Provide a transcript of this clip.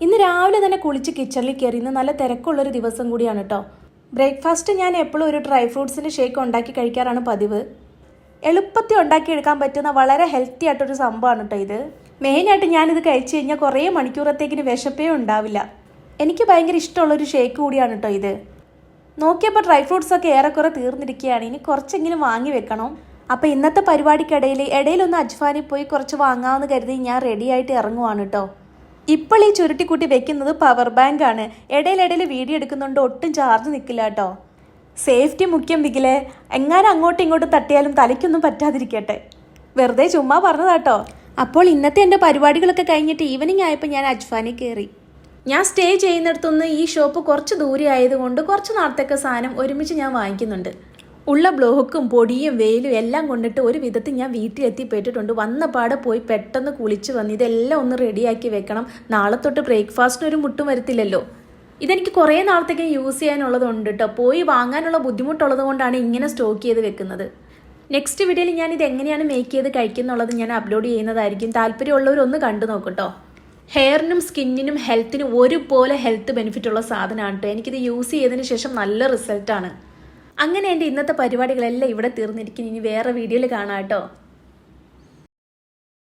ഇന്ന് രാവിലെ തന്നെ കുളിച്ച് കിച്ചണിൽ കയറി. ഇന്ന് നല്ല തിരക്കുള്ളൊരു ദിവസം കൂടിയാണ് കേട്ടോ. ബ്രേക്ക്ഫാസ്റ്റ് ഞാൻ എപ്പോഴും ഒരു ഡ്രൈ ഫ്രൂട്ട്സിൻ്റെ ഷേക്ക് ഉണ്ടാക്കി കഴിക്കാറാണ് പതിവ്. എളുപ്പത്തിൽ ഉണ്ടാക്കിയെടുക്കാൻ പറ്റുന്ന വളരെ ഹെൽത്തി ആയിട്ടൊരു സംഭവമാണ് കേട്ടോ ഇത്. മെയിനായിട്ട് ഞാനിത് കഴിച്ചു കഴിഞ്ഞാൽ കുറേ മണിക്കൂറത്തേക്കിന് വിശപ്പേ ഉണ്ടാവില്ല. എനിക്ക് ഭയങ്കര ഇഷ്ടമുള്ളൊരു ഷേക്ക് കൂടിയാണ് കേട്ടോ ഇത്. നോക്കിയപ്പോൾ ഡ്രൈ ഫ്രൂട്ട്സൊക്കെ ഏറെക്കുറെ തീർന്നിരിക്കുകയാണ്. ഇനി കുറച്ചെങ്കിലും വാങ്ങി വെക്കണം. അപ്പോൾ ഇന്നത്തെ പരിപാടിക്കിടയിൽ ഇടയിലൊന്ന് അജ്ഫാനിൽ പോയി കുറച്ച് വാങ്ങാമെന്ന് കരുതി ഞാൻ റെഡി ആയിട്ട് ഇറങ്ങുവാണ് കേട്ടോ. ഇപ്പോൾ ഈ ചുരുട്ടിക്കൂട്ടി വെക്കുന്നത് പവർ ബാങ്ക് ആണ്. ഇടയിലിടയിൽ വീഡിയോ എടുക്കുന്നുണ്ട്, ഒട്ടും ചാർജ് നിൽക്കില്ല കേട്ടോ. സേഫ്റ്റി മുഖ്യം ബിഗിലെ. എങ്ങാനും അങ്ങോട്ടും ഇങ്ങോട്ടും തട്ടിയാലും തലയ്ക്കൊന്നും പറ്റാതിരിക്കട്ടെ. വെറുതെ ചുമ്മാ പറഞ്ഞതാട്ടോ. അപ്പോൾ ഇന്നത്തെ എൻ്റെ പരിപാടികളൊക്കെ കഴിഞ്ഞിട്ട് ഈവനിങ് ആയപ്പോൾ ഞാൻ അജ്ഫാനിൽ കയറി. ഞാൻ സ്റ്റേ ചെയ്യുന്നിടത്തുനിന്ന് ഈ ഷോപ്പ് കുറച്ച് ദൂരെ ആയതുകൊണ്ട് കുറച്ച് നാളത്തേക്ക് സാധനം ഒരുമിച്ച് ഞാൻ വാങ്ങിക്കുന്നുണ്ട്. ഉള്ള ബ്ലോക്കും പൊടിയും വെയിലും എല്ലാം കൊണ്ടിട്ട് ഒരു വിധത്തിൽ ഞാൻ വീട്ടിലെത്തിപ്പെട്ടിട്ടുണ്ട്. വന്നപാടെ പോയി പെട്ടെന്ന് കുളിച്ച് വന്ന് ഇതെല്ലാം ഒന്ന് റെഡിയാക്കി വെക്കണം. നാളെ തൊട്ട് ബ്രേക്ക്ഫാസ്റ്റിനൊരു മുട്ടും വരത്തില്ലല്ലോ. ഇതെനിക്ക് കുറേ നാളത്തേക്ക് യൂസ് ചെയ്യാനുള്ളതുണ്ട് കേട്ടോ. പോയി വാങ്ങാനുള്ള ബുദ്ധിമുട്ടുള്ളത് കൊണ്ടാണ് ഇങ്ങനെ സ്റ്റോക്ക് ചെയ്ത് വെക്കുന്നത്. നെക്സ്റ്റ് വീഡിയോയിൽ ഞാൻ ഇത് എങ്ങനെയാണ് മേക്ക് ചെയ്ത് കഴിക്കുന്നുള്ളത് ഞാൻ അപ്ലോഡ് ചെയ്യുന്നതായിരിക്കും. താല്പര്യമുള്ളവരൊന്ന് കണ്ടു നോക്കട്ടോ. ഹെയറിനും സ്കിന്നിനും ഹെൽത്തിനും ഒരുപോലെ ഹെൽത്ത് ബെനിഫിറ്റ് ഉള്ള സാധനമാണ് കേട്ടോ. എനിക്കിത് യൂസ് ചെയ്തതിന് ശേഷം നല്ല റിസൾട്ടാണ്. അങ്ങനെ എൻ്റെ ഇന്നത്തെ പരിപാടികളെല്ലാം ഇവിടെ തീർന്നിരിക്കും. ഇനി വേറെ വീഡിയോയിൽ കാണാം കേട്ടോ.